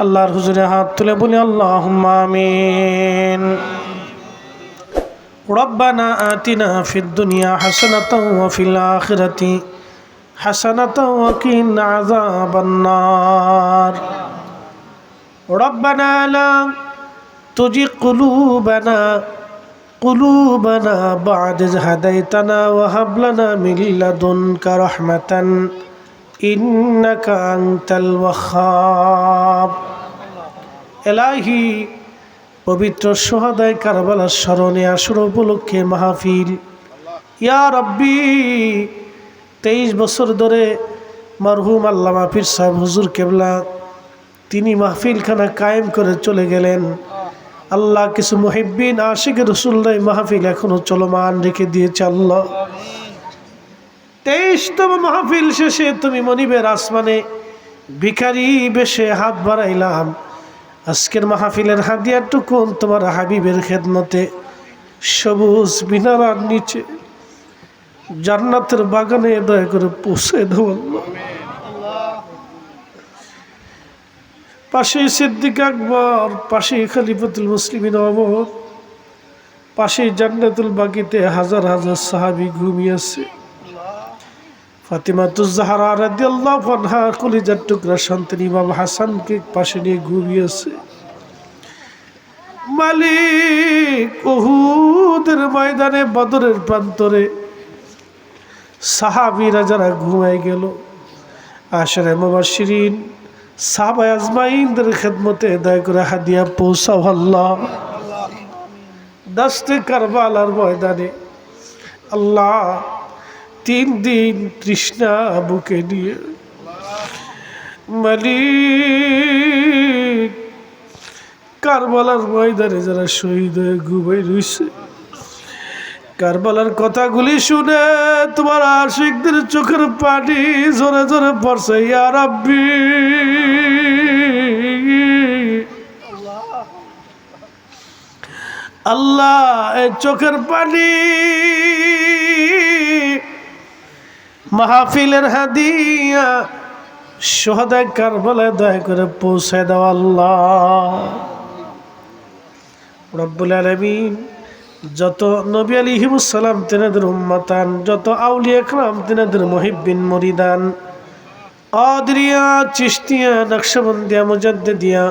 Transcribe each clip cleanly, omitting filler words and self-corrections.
আল্লাহর হুজুরে হাত তুলে বলি আল্লাহুম্মা আমিন। রব্বানা আতিনা ফিদ দুনিয়া হাসানাতাও ওয়া ফিল আখিরাতি হাসানাতাও ওয়া কিনা আযাবান নার। রব্বানা লা তুজিগ কুলুবানা বা'দা ইয হাদাইতানা ওয়া হাব লানা মিন লাদুনকা রাহমাতান ইন্নাকা আনতাল ওয়াহ্হাব। এলাহি, পবিত্র শুহাদায়ে কারবালার স্মরণে আসর উপলক্ষে মাহফিল, ইয়া রব্বি 23 বছর ধরে মরহুম আল্লামা পীর সাহেব হুজুর কেবলা তিনি মাহফিলখানা কায়েম করে চলে গেলেন। আল্লাহ কিছু মুহিব্বিন আশিক রাসূলুল্লাহ মাহফিল এখনো চলমান রেখে দিয়েছে। আল্লাহ 23তম মাহফিল শেষে তুমি মনিবের আসমানে ভিখারি বেশে হাত বাড়াইলাম। আজকের মাহফিলের হাদিয়াটুকু তোমার হাবিবের খেদমতে সবুজ মিনারার নিচে জান্নাতের বাগানে দয়া করে পৌঁছে দাও আল্লাহ। পাশে সিদ্দিক আকবর, পাশে খলিফাতুল মুসলিমিন ওমর, পাশে জান্নাতুল বাকিতে হাজার হাজার সাহাবী ঘুমিয়ে আছে। ফাতিমাতুজ জাহরা রাদিয়াল্লাহু আনহা কলিজার টুকরা সন্তান ইমাম হাসানকে পাশে নিয়ে ঘুমিয়ে আছে। মালিক উহুদের ময়দানে বদরের প্রান্তরে সাহাবীরা যারা ঘুমায় গেল, আশরে মুবাশশিরিন সাহাবায়ে আজমাইনদের খেদমতে দয়া করে হাদিয়া পৌঁছাও আল্লাহ। দস্তে কারবালার ময়দানে আল্লাহ 3 দিন তৃষ্ণা বুকে নিয়ে মালিক কারবালার ময়দানে যারা শহীদ হয়ে ঘুমাই রয়েছে, কারবালার কথাগুলি শুনে তোমার আশিকদের চোখের পানি জোরে জোরে পড়ছে। ইয়া রাব্বি, আল্লাহ এই চোখের পানি মাহফিলের হাদিয়া শুহাদায়ে কারবালায় দয়া করে পৌঁছে দাও আল্লাহ রব্বুল আলামিন। যত নবী আলাইহিমুস সালাম তিনাদের উম্মতান, যত আউলিয়া کرام তিনাদের মুহিব্বিন মুরিদান, কাদরিয়া, চিশতিয়া, নকশবন্দিয়া, মুজাদ্দিদিয়া,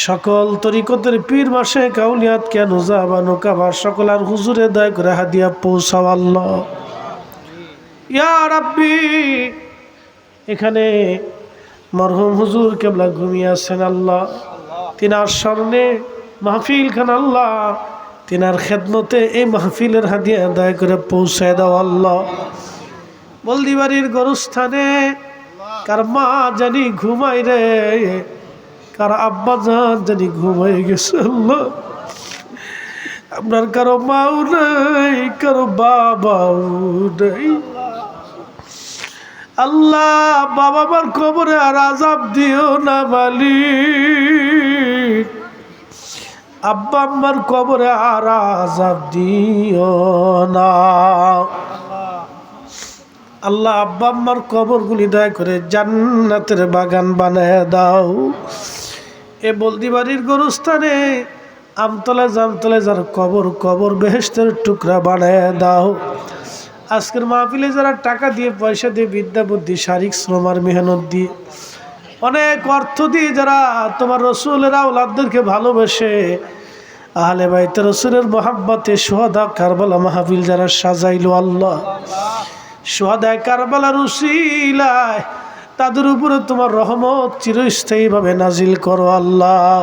সকল তরিকতের পীর মাশায়েখ আউলিয়াত কে নুজাবা নুকাবা সকল আর হুজুরে দয়া করে হাদিয়া পৌঁছাও আল্লাহ। ইয়া রাব্বি, এখানে মরহুম হুজুর কেবলা ঘুমিয়ে আছেন আল্লাহ, তিনার স্মরণে মাহফিল খান আল্লাহ, তিনার খেদমতে এই মাহফিলের হাদিয়া দয়া করে পৌঁছে দাও আল্লাহ। বলদিবাড়ির গরুস্থানে কার মা জানি ঘুমাই রে, কার আব্বা জানি ঘুমাই গেছে আল্লাহ। আপনার কারো মাও নেই, কারো বাবাও নেই আল্লাহ। বাবা মার কবরে আর আযাব দিও না মালিক, আব্বা আম্মার কবরে আর আযাব দিও না আল্লাহ। আব্বা আম্মার কবরগুলি দয়া করে জান্নাতের বাগান বানায় দাও। এ বলদিবাড়ির গরুস্থানে আমতলা জামতলা যার কবর, কবর বেহেশতের টুকরা বানায় দাও। আজকের মাহফিলে যারা টাকা দিয়ে, পয়সা দিয়ে, বিদ্যা বুদ্ধি, শারীরিক শ্রম আর মেহনত দিয়ে, অনেক অর্থ দিয়ে যারা তোমার রসুলের আওলাদদেরকে ভালোবেসে আহলে বাইত রসুলের মহাব্বতে শুহাদা কারবালা মাহফিল যারা সাজাইলো আল্লাহ, শুহাদায়ে কারবালার উসিলায় তাদের উপরে তোমার রহমত চিরস্থায়ীভাবে নাজিল করো আল্লাহ।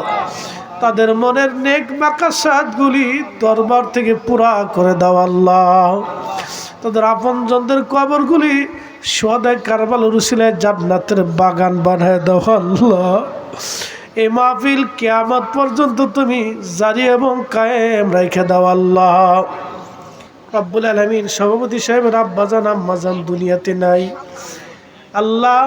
তাদের মনের নেক মাকাসাদগুলি দরবার থেকে পুরা করে দাও আল্লাহ। তাদের আপনজনদের কবরগুলি শুহাদায়ে কারবালার উসিলায় জান্নাতের বাগান বানায় দাও আল্লাহ। এই মাহফিল কিয়ামত পর্যন্ত তুমি জারি এবং কায়েম রেখে দাও আল্লাহ রব্বুল আলামিন। সভাপতি সাহেবের আব্বাজান আম্মাজান দুনিয়াতে নাই আল্লাহ,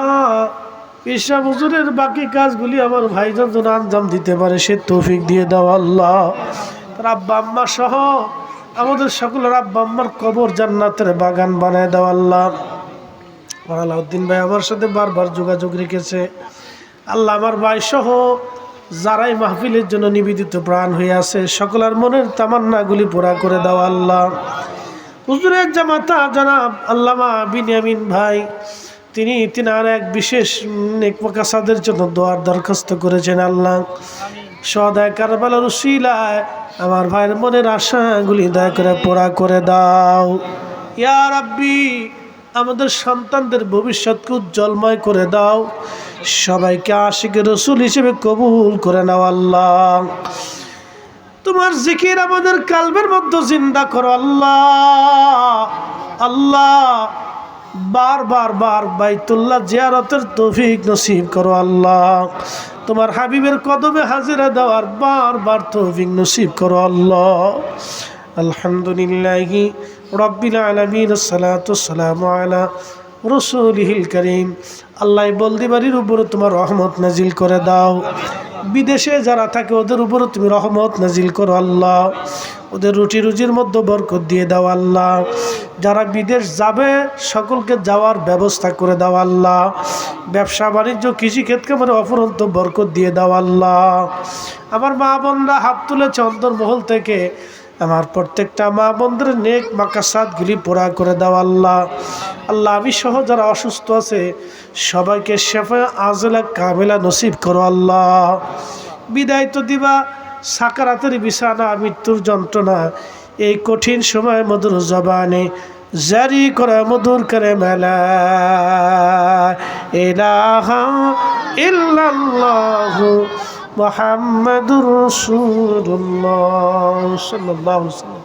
পেশা হুজুরের বাকি কাজগুলি আমার ভাইজান যেন আঞ্জাম দিতে পারে সে তৌফিক দিয়ে দাও আল্লাহ। তার আব্বা আম্মা সহ আমাদের সকলের আব্বা আম্মার কবর জান্নাতের বাগান বানায় দাও আল্লাহ। আলাউদ্দিন ভাই আমার সাথে বারবার যোগাযোগ রেখেছে, আল্লাহ আমার ভাই সহ যারাই মাহফিলের জন্য নিবেদিত প্রাণ হয়ে আছে সকলের মনের তামান্নাগুলি পুরা করে দাও আল্লাহ। হুজুরের জামাতা জনাব আল্লামা বিনিয়ামিন ভাই তিনি আর এক বিশেষ নেক মাকাসাদের জন্য দোয়ার দরখাস্ত করেছেন। আল্লাহ সদায় কারবালার উসিলায় আমার ভাইয়ের মনের আশাগুলি দয়া করে পুরা করে দাও ইয়া রাব্বি। আমাদের সন্তানদের ভবিষ্যৎকে উজ্জ্বলময় করে দাও, সবাইকে আশিকে রসুল হিসেবে কবুল করে নাও আল্লাহ। তোমার জিকির আমাদের কালবের মধ্যে জিন্দা করো আল্লাহ। আল্লাহ বার বাইতুল্লাহ জিয়ারতের তৌফিক নসিব করো আল্লাহ। তোমার হাবিবের কদমে হাজিরা দেওয়ার বার তৌফিক নসিব করো আল্লাহ। আলহামদুলিল্লাহি রাব্বিল আলামিন, আসসালাতু ওয়াসসালামু আলা রাসূলিহিল কারীম। আল্লাহ বলদি বাড়ির উপরে তোমার রহমত নাজিল করে দাও। বিদেশে যারা থাকে ওদের উপরে তুমি রহমত নাজিল করো আল্লাহ। ওদের রুটি রুজির মধ্যে বরকত দিয়ে দাও আল্লাহ। যারা বিদেশ যাবে সকলকে যাওয়ার ব্যবস্থা করে দাও আল্লাহ। ব্যবসা বাণিজ্য কৃষিক্ষেত্রে মানে অফুরন্ত বরকত দিয়ে দাও আল্লাহ। আমার মা বোনরা হাত তুলেছে অন্তর্মহল থেকে, আমার প্রত্যেকটা মা বোনদের নেক মাকাসাদগুলি পুরা করে দাও আল্লাহ। আল্লাহ আমি সহ যারা অসুস্থ আছে সবাইকে শেফা আজলা কামেলা নসিব করো আল্লাহ। বিদায় তো দিবা সাকারাতের বিছানা, মৃত্যুর যন্ত্রণা এই কঠিন সময় মধুর জবানে জারি করে মধুর করে মেলা ইলাহা ইল্লাল্লাহু মুহাম্মাদুর রাসূলুল্লাহ সাল্লাল্লাহু আলাইহি ওয়াসাল্লাম।